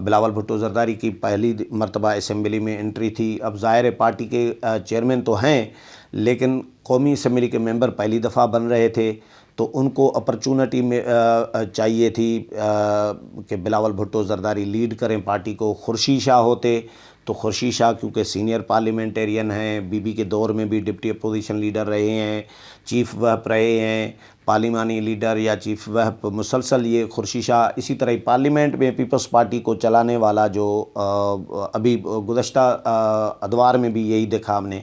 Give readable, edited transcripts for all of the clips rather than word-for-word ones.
بلاول بھٹو زرداری کی پہلی مرتبہ اسمبلی میں انٹری تھی. اب ظاہر ہے پارٹی کے چیئرمین تو ہیں لیکن قومی اسمبلی کے ممبر پہلی دفعہ بن رہے تھے تو ان کو اپرچونٹی میں چاہیے تھی کہ بلاول بھٹو زرداری لیڈ کریں پارٹی کو. خورشید شاہ ہوتے تو خورشید شاہ کیونکہ سینئر پارلیمنٹیرین ہیں، بی بی کے دور میں بھی ڈپٹی اپوزیشن لیڈر رہے ہیں، چیف وہپ رہے ہیں، پارلیمانی لیڈر یا چیف وہپ مسلسل یہ خورشید شاہ. اسی طرح پارلیمنٹ میں پیپلز پارٹی کو چلانے والا جو ابھی گزشتہ ادوار میں بھی یہی دیکھا ہم نے،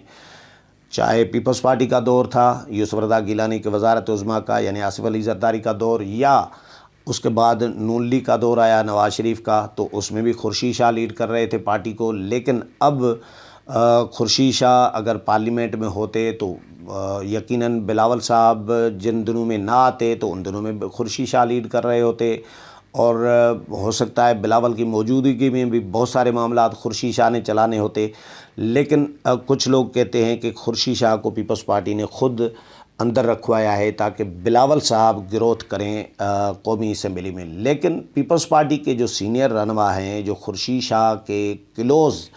چاہے پیپلز پارٹی کا دور تھا یوسف رضا گیلانی کے وزارت عظمیٰ کا یعنی آصف علی زرداری کا دور، یا اس کے بعد نون لیگ کا دور آیا نواز شریف کا، تو اس میں بھی خورشید شاہ لیڈ کر رہے تھے پارٹی کو. لیکن اب خورشید شاہ اگر پارلیمنٹ میں ہوتے تو یقیناً بلاول صاحب جن دنوں میں نہ آتے تو ان دنوں میں خورشید شاہ لیڈ کر رہے ہوتے، اور ہو سکتا ہے بلاول کی موجودگی میں بھی بہت سارے معاملات خورشید شاہ نے چلانے ہوتے. لیکن کچھ لوگ کہتے ہیں کہ خورشید شاہ کو پیپلز پارٹی نے خود اندر رکھوایا ہے تاکہ بلاول صاحب گروتھ کریں قومی اسمبلی میں. لیکن پیپلز پارٹی کے جو سینئر رہنما ہیں، جو خورشید شاہ کے کلوز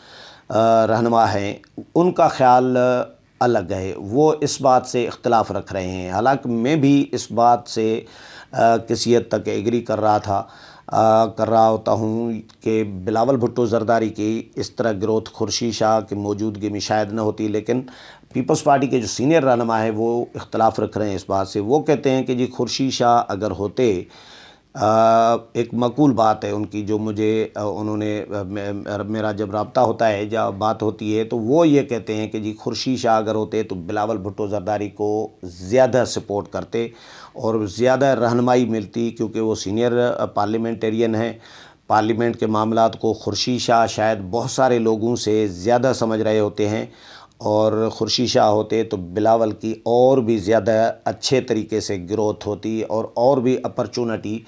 رہنما ہیں، ان کا خیال الگ ہے، وہ اس بات سے اختلاف رکھ رہے ہیں. حالانکہ میں بھی اس بات سے کسی حد تک ایگری کر رہا ہوتا ہوں کہ بلاول بھٹو زرداری کی اس طرح گروتھ خورشید شاہ کی موجودگی میں شاید نہ ہوتی. لیکن پیپلز پارٹی کے جو سینئر رہنما ہیں وہ اختلاف رکھ رہے ہیں اس بات سے. وہ کہتے ہیں کہ جی خورشید شاہ اگر ہوتے، ایک معقول بات ہے ان کی جو مجھے انہوں نے میرا جب رابطہ ہوتا ہے یا بات ہوتی ہے تو وہ یہ کہتے ہیں کہ جی خورشید شاہ اگر ہوتے تو بلاول بھٹو زرداری کو زیادہ سپورٹ کرتے اور زیادہ رہنمائی ملتی، کیونکہ وہ سینئر پارلیمنٹیرین ہیں. پارلیمنٹ کے معاملات کو خورشید شاہ شاید بہت سارے لوگوں سے زیادہ سمجھ رہے ہوتے ہیں، اور خورشید شاہ ہوتے تو بلاول کی اور بھی زیادہ اچھے طریقے سے گروتھ ہوتی اور بھی اپرچونٹی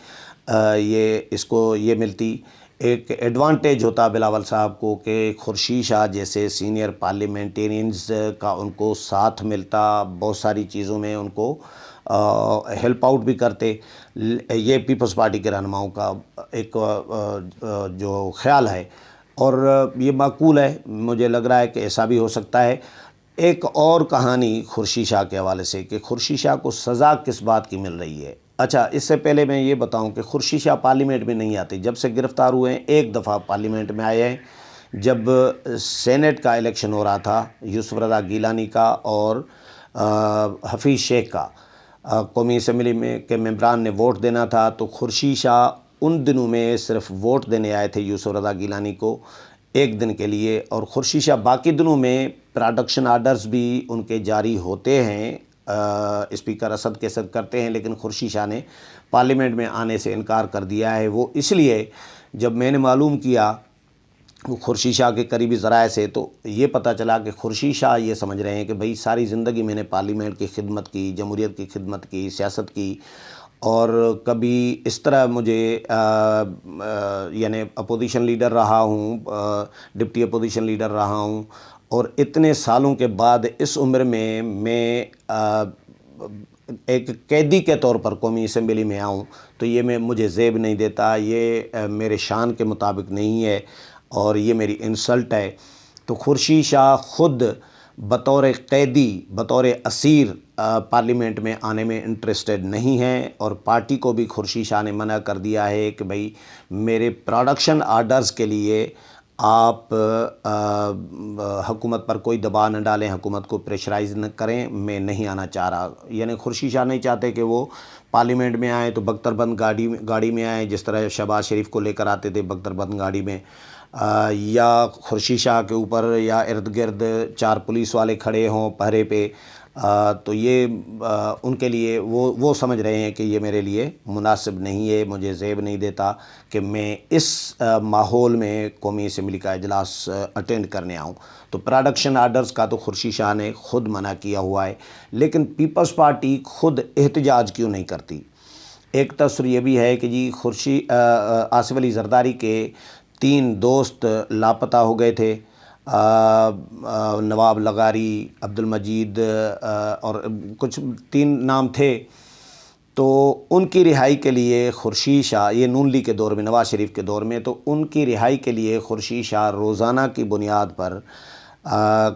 یہ ملتی. ایک ایڈوانٹیج ہوتا بلاول صاحب کو کہ خورشید شاہ جیسے سینئر پارلیمنٹیرینز کا ان کو ساتھ ملتا، بہت ساری چیزوں میں ان کو ہیلپ آؤٹ بھی کرتے. یہ پیپلز پارٹی کے رہنماؤں کا ایک جو خیال ہے، اور یہ معقول ہے. مجھے لگ رہا ہے کہ ایسا بھی ہو سکتا ہے. ایک اور کہانی خورشید شاہ کے حوالے سے کہ خورشید شاہ کو سزا کس بات کی مل رہی ہے. اچھا، اس سے پہلے میں یہ بتاؤں کہ خورشید شاہ پارلیمنٹ میں نہیں آتے. جب سے گرفتار ہوئے ہیں ایک دفعہ پارلیمنٹ میں آئے ہیں، جب سینٹ کا الیکشن ہو رہا تھا یوسف رضا گیلانی کا اور حفیظ شیخ کا. قومی اسمبلی میں کے ممبران نے ووٹ دینا تھا تو خورشید شاہ ان دنوں میں صرف ووٹ دینے آئے تھے یوسف رضا گیلانی کو ایک دن کے لیے، اور خورشید شاہ باقی دنوں میں پروڈکشن آرڈرز بھی ان کے جاری ہوتے ہیں، اسپیکر اسد کے صدر کرتے ہیں، لیکن خورشید شاہ نے پارلیمنٹ میں آنے سے انکار کر دیا ہے. وہ اس لیے جب میں نے معلوم کیا خورشید شاہ کے قریبی ذرائع سے تو یہ پتہ چلا کہ خورشید شاہ یہ سمجھ رہے ہیں کہ بھئی ساری زندگی میں نے پارلیمنٹ کی خدمت کی، جمہوریت کی خدمت کی، سیاست کی، اور کبھی اس طرح مجھے یعنی اپوزیشن لیڈر رہا ہوں، ڈپٹی اپوزیشن لیڈر رہا ہوں، اور اتنے سالوں کے بعد اس عمر میں ایک قیدی کے طور پر قومی اسمبلی میں آؤں تو یہ مجھے زیب نہیں دیتا، یہ میرے شان کے مطابق نہیں ہے اور یہ میری انسلٹ ہے. تو خورشید شاہ خود بطور قیدی، بطور اسیر پارلیمنٹ میں آنے میں انٹرسٹڈ نہیں ہیں، اور پارٹی کو بھی خورشید شاہ نے منع کر دیا ہے کہ بھئی میرے پروڈکشن آرڈرز کے لیے آپ حکومت پر کوئی دباؤ نہ ڈالیں، حکومت کو پریشرائز نہ کریں، میں نہیں آنا چاہ رہا. یعنی خورشید شاہ نہیں چاہتے کہ وہ پارلیمنٹ میں آئیں تو بختر بند گاڑی میں آئیں، جس طرح شہباز شریف کو لے کر آتے تھے بختر بند گاڑی میں، یا خورشید شاہ کے اوپر یا ارد گرد 4 پولیس والے کھڑے ہوں پہرے پہ. تو یہ ان کے لیے وہ سمجھ رہے ہیں کہ یہ میرے لیے مناسب نہیں ہے، مجھے زیب نہیں دیتا کہ میں اس ماحول میں قومی اسمبلی کا اجلاس اٹینڈ کرنے آؤں. تو پروڈکشن آرڈرز کا تو خورشید شاہ نے خود منع کیا ہوا ہے. لیکن پیپلز پارٹی خود احتجاج کیوں نہیں کرتی؟ ایک تصور یہ بھی ہے کہ جی آصف علی زرداری کے 3 دوست لاپتہ ہو گئے تھے، نواب لغاری، عبد المجید اور کچھ 3 نام تھے. تو ان کی رہائی کے لیے خورشید شاہ، یہ نون لیگ کے دور میں، نواز شریف کے دور میں، تو ان کی رہائی کے لیے خورشید شاہ روزانہ کی بنیاد پر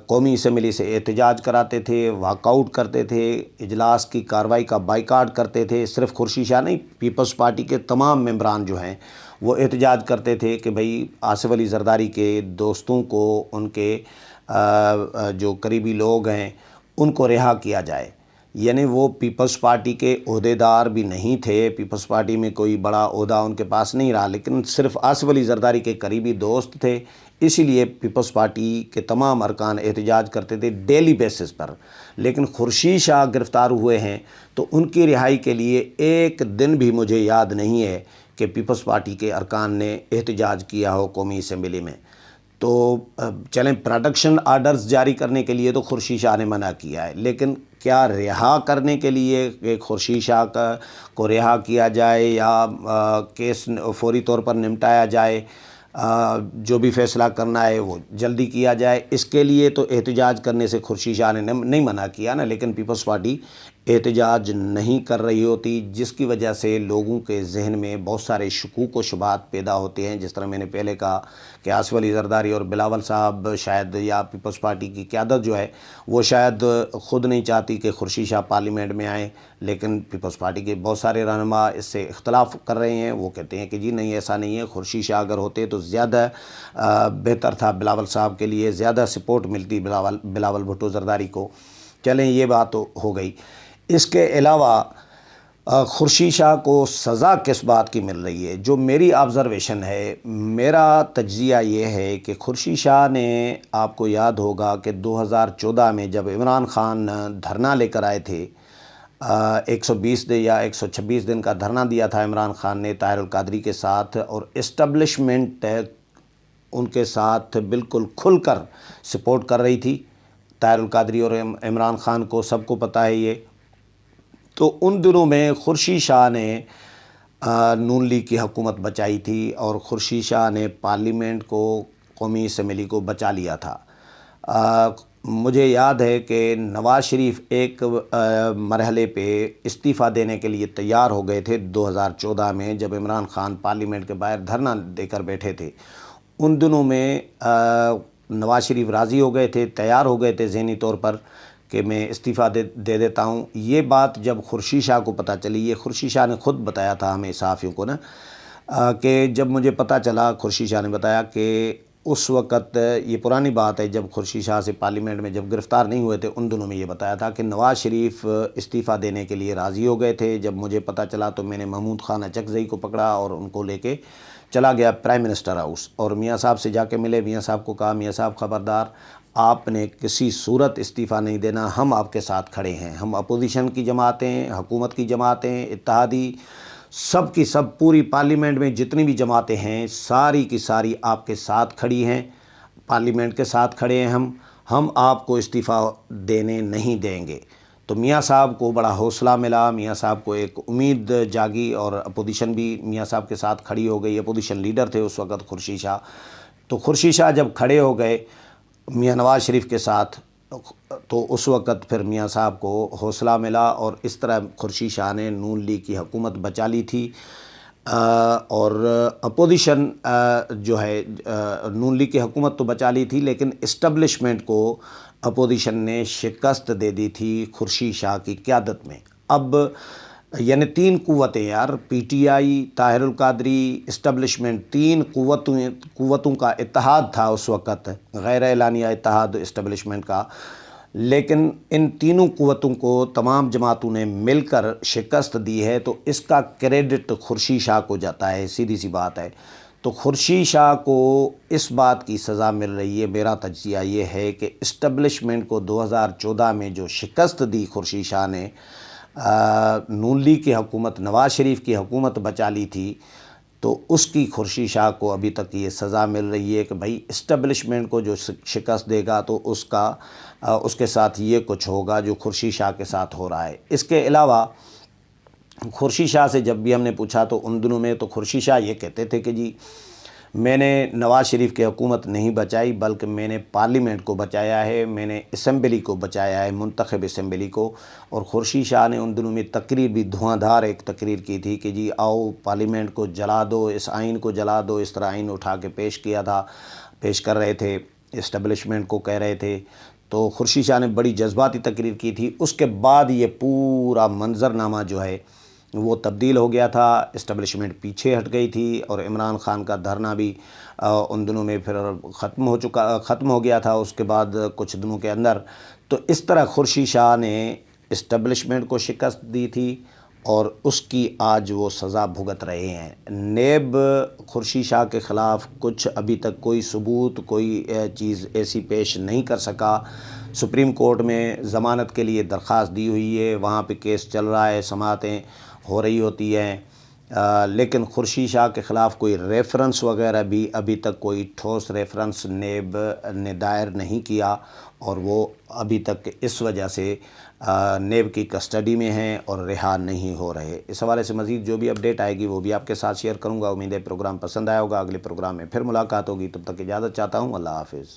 قومی اسمبلی سے احتجاج کراتے تھے، واک آؤٹ کرتے تھے، اجلاس کی کارروائی کا بائیکاٹ کرتے تھے۔ صرف خورشید شاہ نہیں، پیپلز پارٹی کے تمام ممبران جو ہیں وہ احتجاج کرتے تھے کہ بھئی آصف علی زرداری کے دوستوں کو، ان کے جو قریبی لوگ ہیں ان کو رہا کیا جائے۔ یعنی وہ پیپلز پارٹی کے عہدیدار بھی نہیں تھے، پیپلز پارٹی میں کوئی بڑا عہدہ ان کے پاس نہیں رہا، لیکن صرف آصف علی زرداری کے قریبی دوست تھے، اسی لیے پیپلز پارٹی کے تمام ارکان احتجاج کرتے تھے ڈیلی بیسس پر۔ لیکن خورشید شاہ گرفتار ہوئے ہیں تو ان کی رہائی کے لیے ایک دن بھی مجھے یاد نہیں ہے کہ پیپلز پارٹی کے ارکان نے احتجاج کیا ہو قومی اسمبلی میں۔ تو چلیں، پروڈکشن آرڈرز جاری کرنے کے لیے تو خورشید شاہ نے منع کیا ہے، لیکن کیا رہا کرنے کے لیے کہ خورشید شاہ کو رہا کیا جائے یا کیس فوری طور پر نمٹایا جائے، جو بھی فیصلہ کرنا ہے وہ جلدی کیا جائے، اس کے لیے تو احتجاج کرنے سے خورشید شاہ نے نہیں منع کیا نا، لیکن پیپلز پارٹی احتجاج نہیں کر رہی ہوتی، جس کی وجہ سے لوگوں کے ذہن میں بہت سارے شکوک و شبہات پیدا ہوتے ہیں۔ جس طرح میں نے پہلے کہا کہ آصف علی زرداری اور بلاول صاحب شاید، یا پیپلز پارٹی کی قیادت جو ہے وہ شاید خود نہیں چاہتی کہ خورشید شاہ پارلیمنٹ میں آئیں، لیکن پیپلز پارٹی کے بہت سارے رہنما اس سے اختلاف کر رہے ہیں۔ وہ کہتے ہیں کہ جی نہیں، ایسا نہیں ہے، خورشید شاہ اگر ہوتے تو زیادہ بہتر تھا، بلاول صاحب کے لیے زیادہ سپورٹ ملتی بلاول بھٹو زرداری کو۔ چلیں، یہ بات ہو گئی۔ اس کے علاوہ خورشید شاہ کو سزا کس بات کی مل رہی ہے؟ جو میری آبزرویشن ہے، میرا تجزیہ یہ ہے کہ خورشید شاہ نے، آپ کو یاد ہوگا کہ 2014 میں جب عمران خان دھرنا لے کر آئے تھے، 120 دن یا 126 دن کا دھرنا دیا تھا عمران خان نے طاہر القادری کے ساتھ، اور اسٹیبلشمنٹ ان کے ساتھ بالکل کھل کر سپورٹ کر رہی تھی، طاہر القادری اور عمران خان کو، سب کو پتہ ہے یہ۔ تو ان دنوں میں خورشید شاہ نے نون لیگ کی حکومت بچائی تھی، اور خورشید شاہ نے پارلیمنٹ کو، قومی اسمبلی کو بچا لیا تھا۔ مجھے یاد ہے کہ نواز شریف ایک مرحلے پہ استعفیٰ دینے کے لیے تیار ہو گئے تھے 2014 میں، جب عمران خان پارلیمنٹ کے باہر دھرنا دے کر بیٹھے تھے۔ ان دنوں میں نواز شریف راضی ہو گئے تھے، تیار ہو گئے تھے ذہنی طور پر کہ میں استعفیٰ دے دیتا ہوں۔ یہ بات جب خورشید شاہ کو پتہ چلی، یہ خورشید شاہ نے خود بتایا تھا ہمیں صحافیوں کو نا، کہ جب مجھے پتہ چلا، خورشید شاہ نے بتایا کہ اس وقت، یہ پرانی بات ہے، جب خورشید شاہ سے پارلیمنٹ میں جب گرفتار نہیں ہوئے تھے، ان دنوں میں یہ بتایا تھا کہ نواز شریف استعفیٰ دینے کے لیے راضی ہو گئے تھے۔ جب مجھے پتہ چلا تو میں نے محمود خان اچکزئی کو پکڑا اور ان کو لے کے چلا گیا پرائم منسٹر ہاؤس، اور میاں صاحب سے جا کے ملے۔ میاں صاحب کو کہا، میاں صاحب خبردار، آپ نے کسی صورت استعفیٰ نہیں دینا، ہم آپ کے ساتھ کھڑے ہیں، ہم اپوزیشن کی جماعتیں، حکومت کی جماعتیں، اتحادی، سب کی سب، پوری پارلیمنٹ میں جتنی بھی جماعتیں ہیں، ساری کی ساری آپ کے ساتھ کھڑی ہیں، پارلیمنٹ کے ساتھ کھڑے ہیں، ہم آپ کو استعفیٰ دینے نہیں دیں گے۔ تو میاں صاحب کو بڑا حوصلہ ملا، میاں صاحب کو ایک امید جاگی، اور اپوزیشن بھی میاں صاحب کے ساتھ کھڑی ہو گئی۔ اپوزیشن لیڈر تھے اس وقت خورشید شاہ۔ تو خورشید شاہ جب کھڑے ہو گئے میاں نواز شریف کے ساتھ، تو اس وقت پھر میاں صاحب کو حوصلہ ملا، اور اس طرح خورشید شاہ نے نون لیگ کی حکومت بچا لی تھی۔ اور اپوزیشن جو ہے، نون لیگ کی حکومت تو بچا لی تھی، لیکن اسٹیبلشمنٹ کو اپوزیشن نے شکست دے دی تھی خورشید شاہ کی قیادت میں۔ اب یعنی تین قوتیں یار، P T I, Tahir ul-Qadri, establishment, تین قوتوں کا اتحاد تھا اس وقت، غیر اعلانیہ اتحاد اسٹیبلشمنٹ کا، لیکن ان تینوں قوتوں کو تمام جماعتوں نے مل کر شکست دی ہے، تو اس کا کریڈٹ خورشید شاہ کو جاتا ہے، سیدھی سی بات ہے۔ تو خورشید شاہ کو اس بات کی سزا مل رہی ہے، میرا تجزیہ یہ ہے کہ اسٹیبلشمنٹ کو 2014 میں جو شکست دی خورشید شاہ نے، نون لیگ کی حکومت، نواز شریف کی حکومت بچا لی تھی، تو اس کی خورشید شاہ کو ابھی تک یہ سزا مل رہی ہے کہ بھائی اسٹیبلشمنٹ کو جو شکست دے گا تو اس کے ساتھ یہ کچھ ہوگا جو خورشید شاہ کے ساتھ ہو رہا ہے۔ اس کے علاوہ خورشید شاہ سے جب بھی ہم نے پوچھا تو ان دنوں میں تو خورشید شاہ یہ کہتے تھے کہ جی میں نے نواز شریف کی حکومت نہیں بچائی بلکہ میں نے پارلیمنٹ کو بچایا ہے، میں نے اسمبلی کو بچایا ہے، منتخب اسمبلی کو۔ اور خورشید شاہ نے ان دنوں میں تقریر بھی دھواں دھار ایک تقریر کی تھی کہ جی آؤ پارلیمنٹ کو جلا دو، اس آئین کو جلا دو، اس طرح آئین اٹھا کے پیش کر رہے تھے، اسٹیبلشمنٹ کو کہہ رہے تھے۔ تو خورشید شاہ نے بڑی جذباتی تقریر کی تھی۔ اس کے بعد یہ پورا منظرنامہ جو ہے وہ تبدیل ہو گیا تھا، اسٹیبلشمنٹ پیچھے ہٹ گئی تھی، اور عمران خان کا دھرنا بھی ان دنوں میں پھر ختم ہو گیا تھا اس کے بعد کچھ دنوں کے اندر۔ تو اس طرح خورشید شاہ نے اسٹیبلشمنٹ کو شکست دی تھی، اور اس کی آج وہ سزا بھگت رہے ہیں۔ نیب خورشید شاہ کے خلاف کچھ ابھی تک کوئی ثبوت، کوئی چیز ایسی پیش نہیں کر سکا۔ سپریم کورٹ میں ضمانت کے لیے درخواست دی ہوئی ہے، وہاں پہ کیس چل رہا ہے، سماعتیں ہو رہی ہوتی ہیں، لیکن خورشید شاہ کے خلاف کوئی ریفرنس وغیرہ بھی ابھی تک کوئی ٹھوس ریفرنس نیب نے دائر نہیں کیا، اور وہ ابھی تک اس وجہ سے نیب کی کسٹڈی میں ہیں اور رہا نہیں ہو رہے۔ اس حوالے سے مزید جو بھی اپڈیٹ آئے گی وہ بھی آپ کے ساتھ شیئر کروں گا۔ امید ہے پروگرام پسند آیا ہوگا، اگلے پروگرام میں پھر ملاقات ہوگی، تب تک اجازت چاہتا ہوں، اللہ حافظ۔